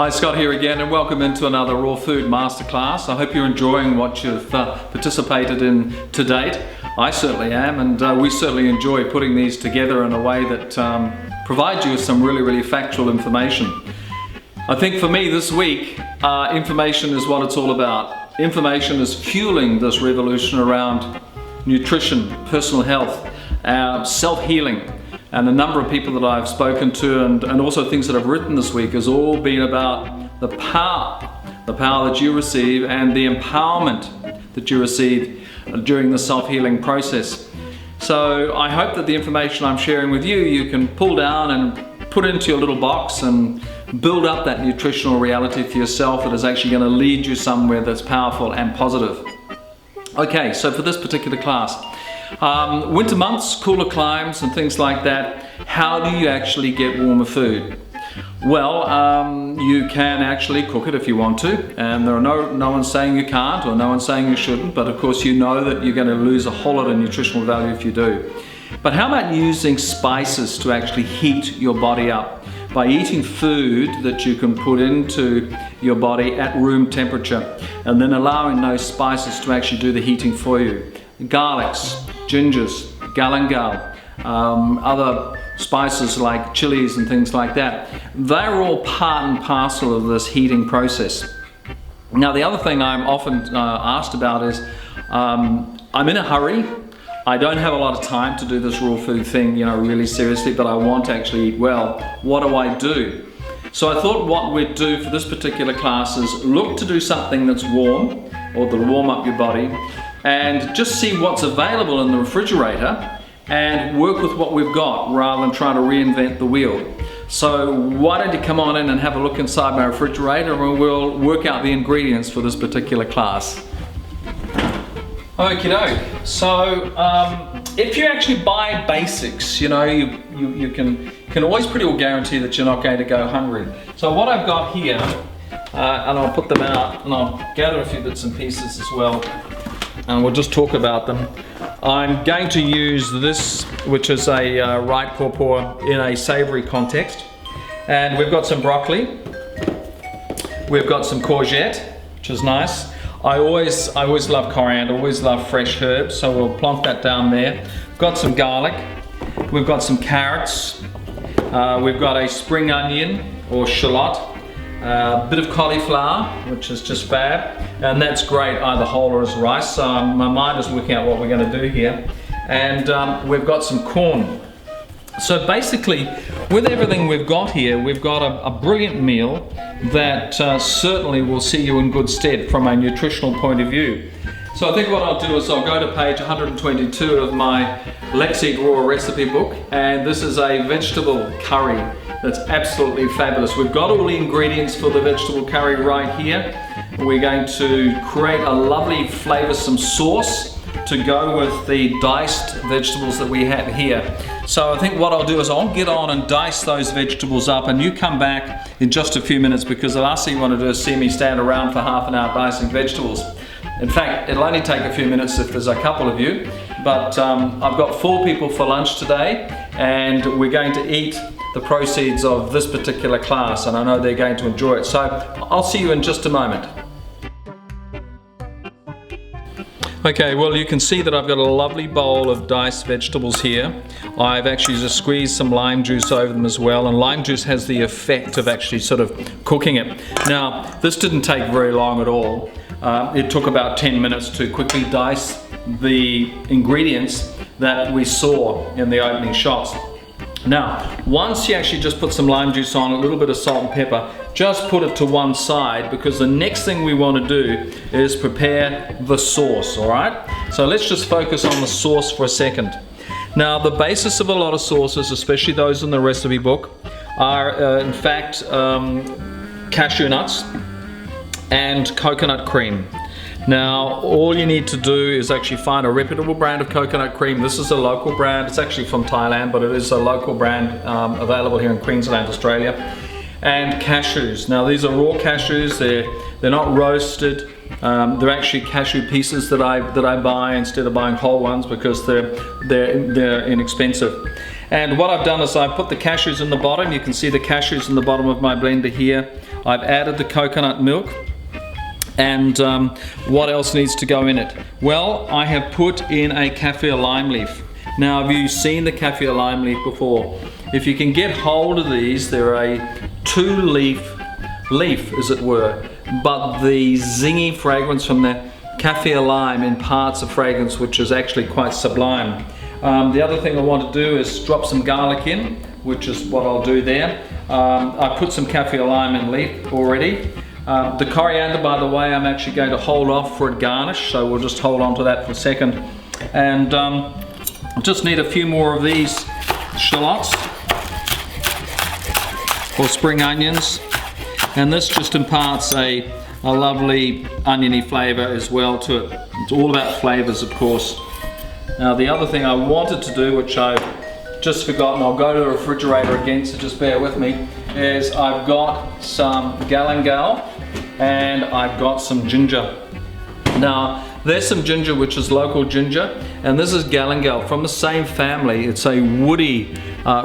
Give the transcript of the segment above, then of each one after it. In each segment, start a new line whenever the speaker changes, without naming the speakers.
Hi, Scott here again, and welcome into another Raw Food Masterclass. I hope you're enjoying what you've participated in to date. I certainly am, and we certainly enjoy putting these together in a way that provides you with some really factual information. I think for me this week, information is what it's all about. Information is fueling this revolution around nutrition, personal health, self-healing. And the number of people that I've spoken to and also things that I've written this week has all been about the power that you receive and the empowerment that you receive during the self-healing process. So I hope that the information I'm sharing with you, you can pull down and put into your little box and build up that nutritional reality for yourself that is actually going to lead you somewhere that's powerful and positive. Okay, so for this particular class, winter months, cooler climes and things like that, how do you actually get warmer food? Well, you can actually cook it if you want to, and there are no one's saying you can't or no one's saying you shouldn't, but of course you know that you're going to lose a whole lot of nutritional value if you do. But how about using spices to actually heat your body up by eating food that you can put into your body at room temperature and then allowing those spices to actually do the heating for you? Garlics, gingers, galangal, other spices like chilies and things like that. They're all part and parcel of this heating process. Now the other thing I'm often asked about is, I'm in a hurry. I don't have a lot of time to do this raw food thing, really seriously, but I want to actually eat well. What do I do? So I thought what we'd do for this particular class is look to do something that's warm, or that'll warm up your body, and just see what's available in the refrigerator and work with what we've got rather than trying to reinvent the wheel. So why don't you come on in and have a look inside my refrigerator and we'll work out the ingredients for this particular class. Okie doke. So if you actually buy basics, you can always pretty well guarantee that you're not going to go hungry. So what I've got here, and I'll put them out and I'll gather a few bits and pieces as well, and we'll just talk about them. I'm going to use this, which is a right pawpaw in a savory context, and we've got some broccoli, we've got some courgette, which is nice. I always love coriander, always love fresh herbs, so we'll plonk that down there. We've got some garlic, we've got some carrots, we've got a spring onion or shallot, a bit of cauliflower, which is just fab, and that's great either whole or as rice. So my mind is working out what we're going to do here. And we've got some corn. So basically, with everything we've got here, we've got a brilliant meal that certainly will see you in good stead from a nutritional point of view. So I think what I'll do is I'll go to page 122 of my Let's Eat Raw recipe book, and this is a vegetable curry that's absolutely fabulous. We've got all the ingredients for the vegetable curry right here. We're going to create a lovely flavoursome sauce to go with the diced vegetables that we have here. So I think what I'll do is I'll get on and dice those vegetables up, and you come back in just a few minutes, because the last thing you want to do is see me stand around for half an hour dicing vegetables. In fact, it'll only take a few minutes if there's a couple of you, but I've got 4 people for lunch today, and we're going to eat the proceeds of this particular class, and I know they're going to enjoy it. So I'll see you in just a moment. Okay, well you can see that I've got a lovely bowl of diced vegetables here. I've actually just squeezed some lime juice over them as well, and lime juice has the effect of actually sort of cooking it. Now, this didn't take very long at all. It took about 10 minutes to quickly dice the ingredients that we saw in the opening shots. Now, once you actually just put some lime juice on, a little bit of salt and pepper, just put it to one side, because the next thing we want to do is prepare the sauce, all right? So let's just focus on the sauce for a second. Now, the basis of a lot of sauces, especially those in the recipe book, are in fact cashew nuts and coconut cream. Now, all you need to do is actually find a reputable brand of coconut cream. This is a local brand. It's actually from Thailand, but it is a local brand available here in Queensland, Australia. And cashews. Now, these are raw cashews. They're not roasted. They're actually cashew pieces that I buy instead of buying whole ones, because they're inexpensive. And what I've done is I've put the cashews in the bottom. You can see the cashews in the bottom of my blender here. I've added the coconut milk. And what else needs to go in it? Well, I have put in a kaffir lime leaf. Now, have you seen the kaffir lime leaf before? If you can get hold of these, they're a 2-leaf leaf, as it were, but the zingy fragrance from the kaffir lime imparts a fragrance which is actually quite sublime. The other thing I want to do is drop some garlic in, which is what I'll do there. I put some kaffir lime in leaf already. The coriander, by the way, I'm actually going to hold off for a garnish, so we'll just hold on to that for a second. And just need a few more of these shallots or spring onions. And this just imparts a lovely oniony flavour as well to it. It's all about flavours, of course. Now, the other thing I wanted to do, which I've just forgotten, I'll go to the refrigerator again, so just bear with me, is I've got some galangal and I've got some ginger. Now, there's some ginger which is local ginger, and this is galangal from the same family. It's a woody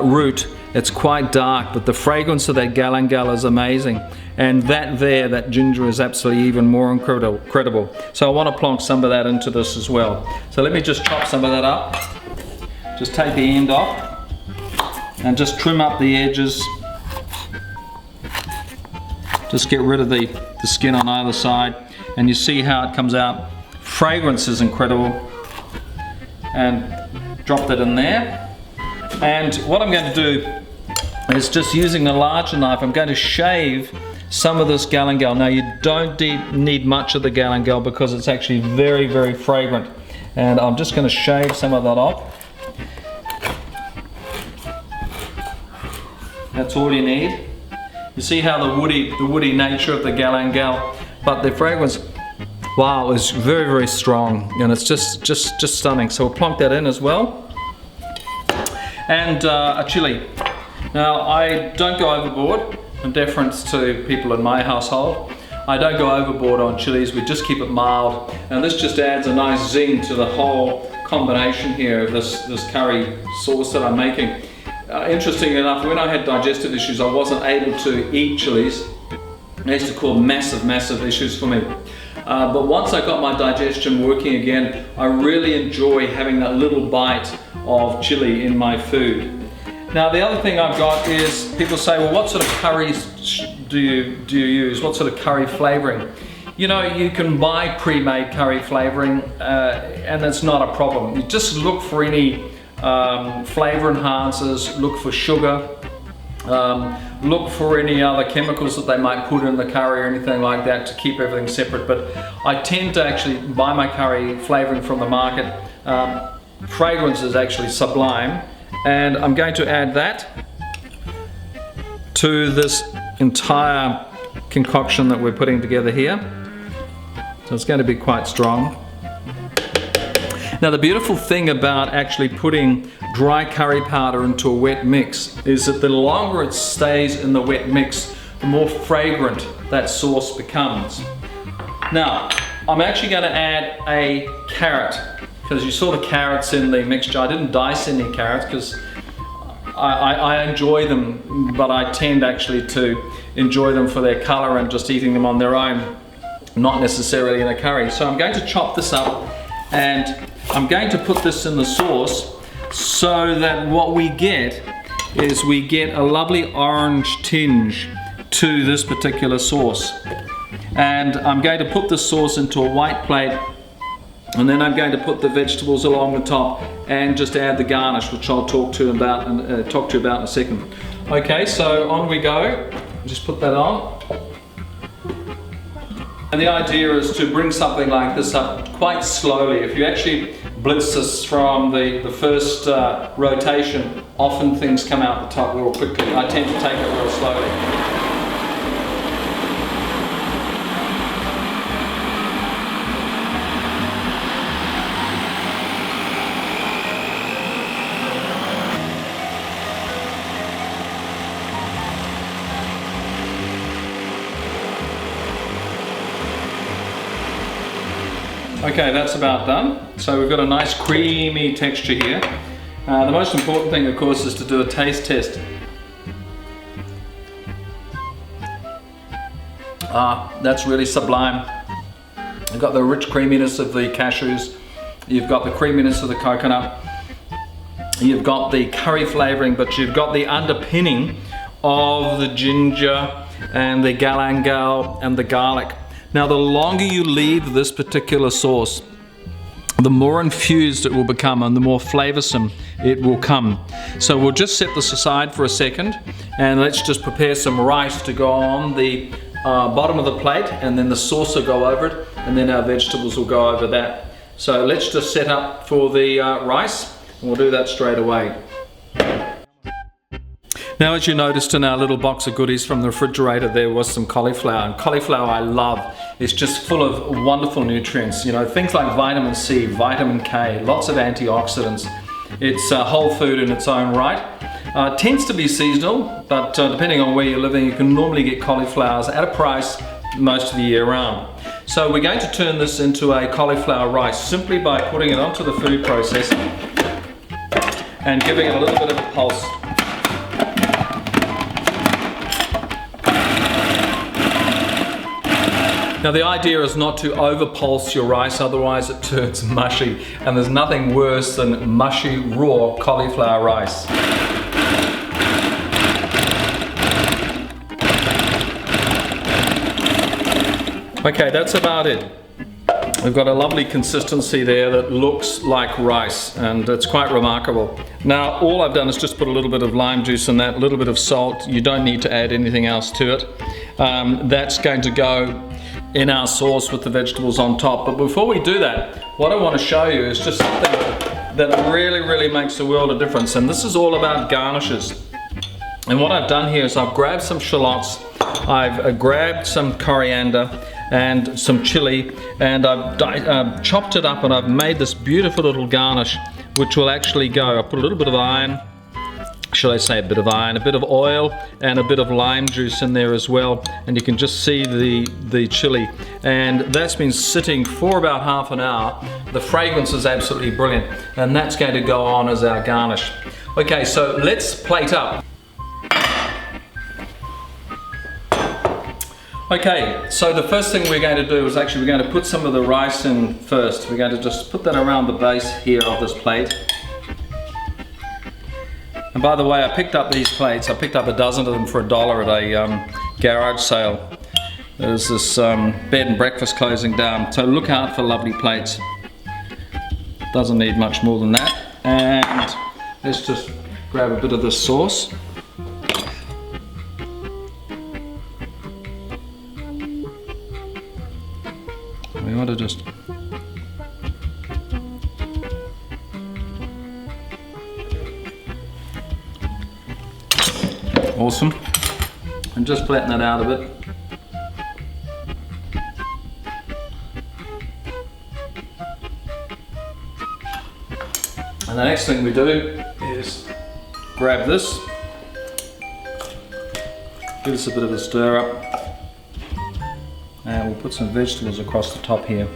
root. It's quite dark, but the fragrance of that galangal is amazing. And that ginger is absolutely even more incredible. So I want to plonk some of that into this as well. So let me just chop some of that up. Just take the end off and just trim up the edges. Just get rid of the skin on either side. And you see how it comes out. Fragrance is incredible. And drop that in there. And what I'm going to do is, just using a larger knife, I'm going to shave some of this galangal. Now, you don't need much of the galangal because it's actually very, very fragrant. And I'm just going to shave some of that off. That's all you need. You see how the woody nature of the galangal, but the fragrance, wow, is very, very strong, and it's just stunning. So we'll plonk that in as well. And a chili. Now, I don't go overboard in deference to people in my household. I don't go overboard on chilies, we just keep it mild. And this just adds a nice zing to the whole combination here of this curry sauce that I'm making. Interestingly enough, when I had digestive issues, I wasn't able to eat chilies. It used to cause massive issues for me. But once I got my digestion working again, I really enjoy having that little bite of chili in my food. Now, the other thing I've got is, people say, well, what sort of curries do you use? What sort of curry flavoring? You know, you can buy pre-made curry flavoring, and that's not a problem. You just look for any flavor enhancers, look for sugar, look for any other chemicals that they might put in the curry or anything like that to keep everything separate. But I tend to actually buy my curry flavoring from the market. Fragrance is actually sublime. And I'm going to add that to this entire concoction that we're putting together here. So it's going to be quite strong. Now, the beautiful thing about actually putting dry curry powder into a wet mix is that the longer it stays in the wet mix, the more fragrant that sauce becomes. Now, I'm actually going to add a carrot, because you saw the carrots in the mixture. I didn't dice any carrots because I enjoy them, but I tend actually to enjoy them for their color and just eating them on their own, not necessarily in a curry. So I'm going to chop this up and I'm going to put this in the sauce so that what we get is we get a lovely orange tinge to this particular sauce. And I'm going to put this sauce into a white plate, and then I'm going to put the vegetables along the top and just add the garnish, which I'll talk to you about in a second. Okay, so on we go. Just put that on. And the idea is to bring something like this up quite slowly. If you actually blitz this from the first rotation, often things come out the top real quickly. I tend to take it real slowly. Okay, that's about done. So we've got a nice creamy texture here. The most important thing, of course, is to do a taste test. That's really sublime. You've got the rich creaminess of the cashews, you've got the creaminess of the coconut, you've got the curry flavoring, but you've got the underpinning of the ginger and the galangal and the garlic. Now, the longer you leave this particular sauce, the more infused it will become and the more flavoursome it will come. So we'll just set this aside for a second, and let's just prepare some rice to go on the bottom of the plate, and then the sauce will go over it, and then our vegetables will go over that. So let's just set up for the rice, and we'll do that straight away. Now, as you noticed in our little box of goodies from the refrigerator, there was some cauliflower, and cauliflower I love. It's just full of wonderful nutrients, you know, things like vitamin C, vitamin K, lots of antioxidants. It's a whole food in its own right. Tends to be seasonal, but depending on where you're living, you can normally get cauliflowers at a price most of the year round. So we're going to turn this into a cauliflower rice simply by putting it onto the food processor and giving it a little bit of a pulse. Now, the idea is not to over-pulse your rice, otherwise it turns mushy, and there's nothing worse than mushy raw cauliflower rice. Okay, that's about it. We've got a lovely consistency there that looks like rice, and it's quite remarkable. Now, all I've done is just put a little bit of lime juice in that, a little bit of salt. You don't need to add anything else to it. That's going to go in our sauce with the vegetables on top. But before we do that, what I want to show you is just something that really makes a world of difference, and this is all about garnishes. And what I've done here is I've grabbed some shallots, I've grabbed some coriander and some chili, and I've chopped it up, and I've made this beautiful little garnish which will actually go. I put a little bit of iron, should I say a bit of iron, a bit of oil and a bit of lime juice in there as well, and you can just see the chili, and that's been sitting for about half an hour. The fragrance is absolutely brilliant, and that's going to go on as our garnish. Okay, so let's plate up. Okay, so the first thing we're going to do is actually we're going to put some of the rice in first. We're going to just put that around the base here of this plate. And by the way, I picked up these plates. I picked up a dozen of them for $1 at a garage sale. There's this bed and breakfast closing down, so look out for lovely plates. Doesn't need much more than that. And let's just grab a bit of this sauce. We want to just awesome, and just flatten that out a bit. And the next thing we do is grab this, give us a bit of a stir up, and we'll put some vegetables across the top here.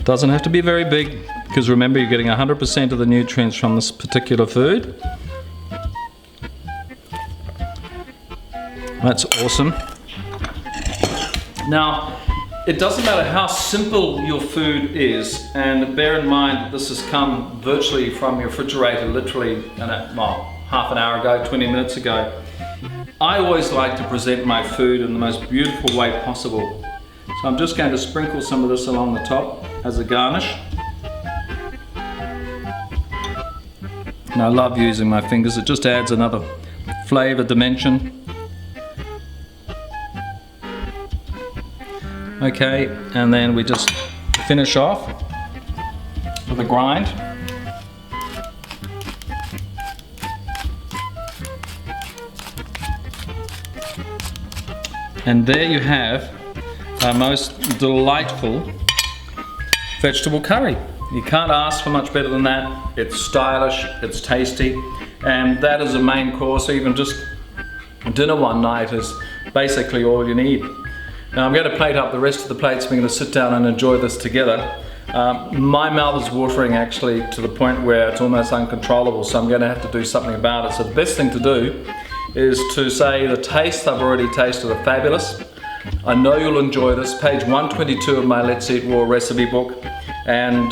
Doesn't have to be very big, because remember, you're getting 100% of the nutrients from this particular food. That's awesome. Now, it doesn't matter how simple your food is, and bear in mind this has come virtually from your refrigerator literally half an hour ago, 20 minutes ago. I always like to present my food in the most beautiful way possible. So I'm just going to sprinkle some of this along the top as a garnish. And I love using my fingers, it just adds another flavor dimension. Okay, and then we just finish off with a grind. And there you have our most delightful vegetable curry. You can't ask for much better than that. It's stylish, it's tasty, and that is a main course. Even just dinner one night is basically all you need. Now I'm going to plate up the rest of the plates. We're going to sit down and enjoy this together. My mouth is watering actually to the point where it's almost uncontrollable, so I'm going to have to do something about it. So the best thing to do is to say the taste I've already tasted are fabulous. I know you'll enjoy this. Page 122 of my Let's Eat Raw recipe book. And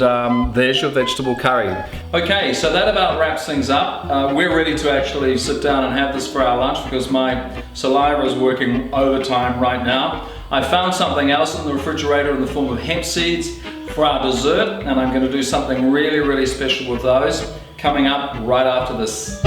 there's your vegetable curry. Okay, so that about wraps things up. We're ready to actually sit down and have this for our lunch because my saliva is working overtime right now. I found something else in the refrigerator in the form of hemp seeds for our dessert, and I'm going to do something really, really special with those coming up right after this.